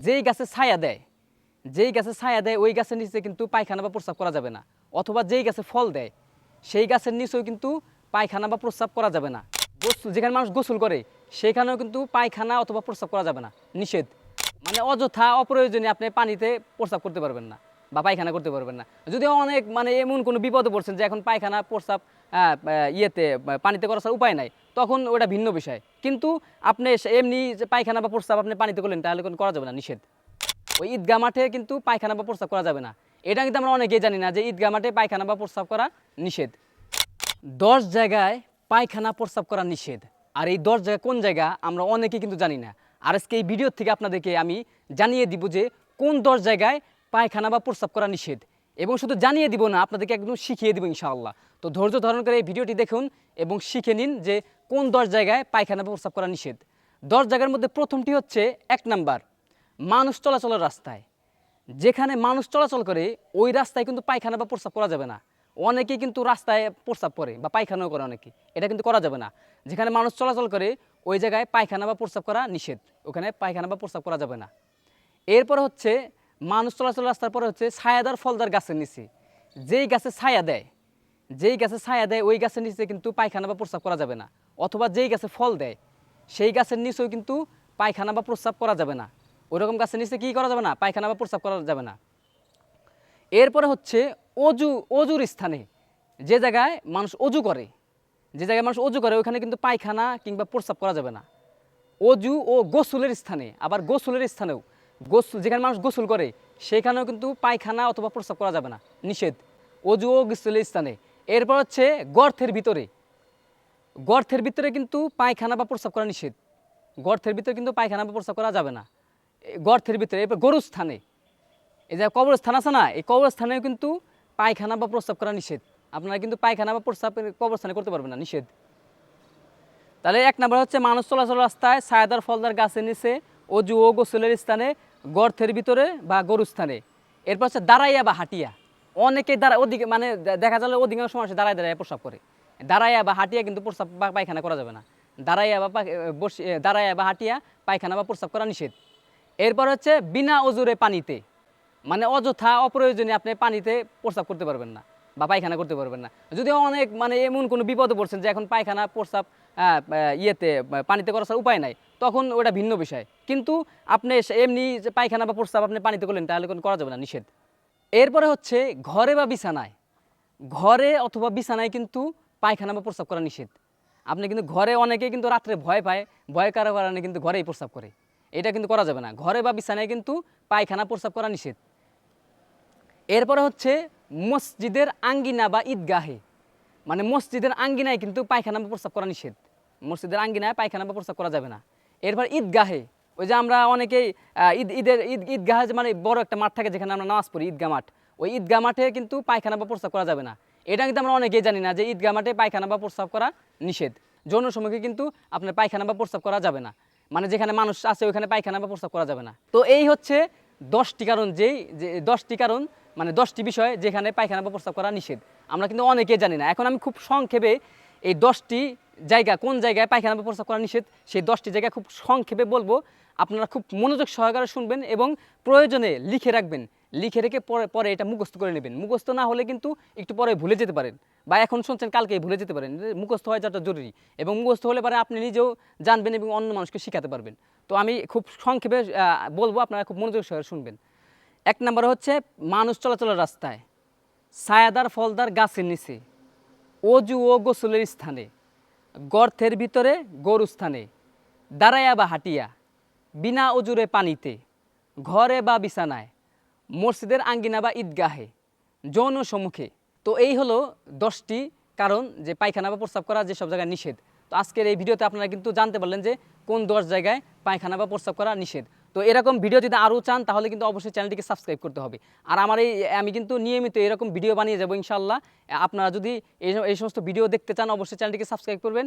যেই গাছে ছায়া দেয় ওই গাছের নিচে কিন্তু পায়খানা বা প্রস্রাব করা যাবে না। অথবা যেই গাছে ফল দেয় সেই গাছের নিচেও কিন্তু পায়খানা বা প্রস্রাব করা যাবে না। যেখানে মানুষ গোসল করে সেখানেও কিন্তু পায়খানা অথবা প্রস্রাব করা যাবে না, নিষেধ। মানে অযথা অপ্রয়োজনে আপনি পানিতে প্রস্রাব করতে পারবেন না বা পায়খানা করতে পারবেন না। যদিও অনেক মানে এমন কোনো বিপদে পড়ছেন যে এখন পায়খানা প্রস্রাব পানিতে করার ছাড়া উপায় নাই, তখন ওটা ভিন্ন বিষয়। কিন্তু আপনি এমনি যে পায়খানা বা প্রস্রাব আপনি পানিতে করলেন তাহলে কোনো করা যাবে না, নিষেধ। ওই ঈদগাহ মাঠে কিন্তু পায়খানা বা প্রস্রাব করা যাবে না। এটা কিন্তু আমরা অনেকেই জানি না যে ঈদগাহ মাঠে পায়খানা বা প্রস্রাব করা নিষেধ। 10 জায়গায় পায়খানা প্রস্রাব করা নিষেধ। আর এই 10 জায়গা কোন জায়গা আমরা অনেকেই কিন্তু জানি না। আর আজকে এই ভিডিও থেকে আপনাদেরকে আমি জানিয়ে দিব যে কোন 10 জায়গায় পায়খানা বা প্রস্রাব করা নিষেধ। এবং শুধু জানিয়ে দিব না, আপনাদেরকে একদম শিখিয়ে দিব ইনশাআল্লাহ। তো ধৈর্য ধারণ করে এই ভিডিওটি দেখুন এবং শিখে নিন যে কোন 10 জায়গায় পায়খানা বা প্রস্রাব করা নিষেধ। 10 জায়গার মধ্যে প্রথমটি হচ্ছে 1 নাম্বার, মানুষ চলাচলের রাস্তায়। যেখানে মানুষ চলাচল করে ওই রাস্তায় কিন্তু পায়খানা বা প্রস্রাব করা যাবে না। অনেকেই কিন্তু রাস্তায় প্রস্রাব করে বা পায়খানাও করে অনেকে, এটা কিন্তু করা যাবে না। যেখানে মানুষ চলাচল করে ওই জায়গায় পায়খানা বা প্রস্রাব করা নিষেধ, ওখানে পায়খানা বা প্রস্রাব করা যাবে না। এরপরে হচ্ছে মানুষ চলাচল রাস্তার পরে হচ্ছে ছায়াদার ফলদার গাছের নিচে। যেই গাছে ছায়া দেয় ওই গাছের নিচে কিন্তু পায়খানা বা প্রস্রাব করা যাবে না। অথবা যেই গাছে ফল দেয় সেই গাছের নিচেও কিন্তু পায়খানা বা প্রস্রাব করা যাবে না। ওইরকম গাছের নিচে কী করা যাবে না, পায়খানা বা প্রস্রাব করা যাবে না। এরপরে হচ্ছে অজুর স্থানে, যে জায়গায় মানুষ অজু করে ওখানে কিন্তু পায়খানা কিংবা প্রস্রাব করা যাবে না। অজু ও গোসলের স্থানে, আবার গোসলের স্থানেও যেখানে মানুষ গোসল করে সেখানেও কিন্তু পায়খানা অথবা প্রস্রাব করা যাবে না, নিষেধ, অজু ও গোসলের স্থানে। এরপর হচ্ছে গর্তের ভিতরে কিন্তু পায়খানা বা প্রস্রাব করা নিষেধ। গর্তের ভিতরে কিন্তু পায়খানা বা প্রস্রাব করা যাবে না, গর্তের ভিতরে। এরপর গরুর স্থানে, এই যে কবরস্থান আছে না, এই কবরস্থানেও কিন্তু পায়খানা বা প্রস্রাব করা নিষেধ। আপনারা কিন্তু পায়খানা বা প্রস্রাব কবরস্থানে করতে পারবেন না, নিষেধ। তাহলে 1 নাম্বার হচ্ছে মানুষ চলাচল রাস্তায়, ছায়াদার ফলদার গাছের নিচে, অজু ও গোসলের স্থানে, গর্তের ভিতরে বা গরুর স্থানে। এরপর হচ্ছে দাঁড়াইয়া বা হাঁটিয়া। অনেকে ওদিকে মানে দেখা যাবে অধিকাংশ মানুষ দাঁড়ায় প্রস্রাব করে। দাঁড়াইয়া বা হাঁটিয়া কিন্তু প্রস্রাব বা পায়খানা করা যাবে না। দাঁড়াইয়া বা হাঁটিয়া পায়খানা বা প্রস্রাব করা নিষেধ। এরপর হচ্ছে বিনা অজুরে পানিতে, মানে অযথা অপ্রয়োজনে আপনি পানিতে প্রস্রাব করতে পারবেন না বা পায়খানা করতে পারবেন না। যদিও অনেক মানে এমন কোনো বিপদে পড়ছেন যে এখন পায়খানা প্রস্রাব পানিতে করার উপায় নাই, তখন ওটা ভিন্ন বিষয়। কিন্তু আপনি এমনি যে পায়খানা বা প্রস্রাব আপনি পানিতে করলেন তাহলে কোনো করা যাবে না, নিষেধ। এরপরে হচ্ছে ঘরে অথবা বিছানায় কিন্তু পায়খানা বা প্রস্রাব করা নিষেধ। আপনি কিন্তু ঘরে, অনেকে কিন্তু রাত্রে ভয় করার কারণে কিন্তু ঘরেই প্রস্রাব করে, এটা কিন্তু করা যাবে না। ঘরে বা বিছানায় কিন্তু পায়খানা প্রস্রাব করা নিষেধ। এরপরে হচ্ছে মসজিদের আঙ্গিনা বা ঈদগাহে, মানে মসজিদের আঙ্গিনায় কিন্তু পায়খানা বা প্রস্রাব করা নিষেধ। মসজিদের আঙ্গিনায় পায়খানা বা প্রস্রাব করা যাবে না। এরপর ঈদগাহে, ওই যে আমরা অনেকেই ঈদগাহে যে মানে বড় একটা মাঠ থাকে যেখানে আমরা নামাজ পড়ি, ঈদগাহ মাঠ, ওই ঈদগাহ মাঠে কিন্তু পায়খানা বা প্রস্রাব করা যাবে না। এটা কিন্তু আমরা অনেকেই জানি না যে ঈদগাহ মাঠে পায়খানা বা প্রস্রাব করা নিষেধ। যৌন সমুখে কিন্তু আপনার পায়খানা বা প্রস্রাব করা যাবে না, মানে যেখানে মানুষ আছে ওইখানে পায়খানা বা প্রস্রাব করা যাবে না। তো এই হচ্ছে 10টি কারণ, যে 10টি কারণ মানে 10টি বিষয় যেখানে পায়খানা বা প্রস্রাব করা নিষেধ। আমরা কিন্তু অনেকেই জানি না। এখন আমি খুব সংক্ষেপে এই 10টি জায়গা, কোন জায়গায় পায়খানা বা প্রস্রাব করা নিষেধ, সেই 10টি জায়গা খুব সংক্ষেপে বলবো। আপনারা খুব মনোযোগ সহকারে শুনবেন এবং প্রয়োজনে লিখে রাখবেন। লিখে রেখে পরে এটা মুখস্থ করে নেবেন। মুখস্থ না হলে কিন্তু একটু পরে ভুলে যেতে পারেন, বা এখন শুনছেন কালকেই ভুলে যেতে পারেন। মুখস্থ হয়ে যাওয়াটা জরুরি, এবং মুখস্থ হলে পরে আপনি নিজেও জানবেন এবং অন্য মানুষকে শেখাতে পারবেন। তো আমি খুব সংক্ষেপে বলবো, আপনারা খুব মনোযোগ সহকারে শুনবেন। 1 নম্বরে হচ্ছে মানুষ চলাচলের রাস্তায়, ছায়াদার ফলদার গাছের নিচে, অজু ও গোসলের স্থানে, গর্তের ভিতরে গরু স্থানে, দাঁড়াইয়া বা হাঁটিয়া, বিনা অজুরে পানিতে, ঘরে বা বিছানায়, মসজিদের আঙ্গিনা বা ঈদগাহে, যৌন সম্মুখে। তো এই হলো 10টি কারণ যে পায়খানা বা প্রস্রাব করা যেসব জায়গায় নিষেধ। তো আজকের এই ভিডিওতে আপনারা কিন্তু জানতে পারলেন যে কোন 10 জায়গায় পায়খানা বা প্রস্রাব করা নিষেধ। তো এরকম ভিডিও যদি আরও চান তাহলে কিন্তু অবশ্যই চ্যানেলটিকে সাবস্ক্রাইব করতে হবে। আর আমি কিন্তু নিয়মিত এরকম ভিডিও বানিয়ে যাবো ইনশাআল্লাহ। আপনারা যদি এই সমস্ত ভিডিও দেখতে চান অবশ্যই চ্যানেলটিকে সাবস্ক্রাইব করবেন।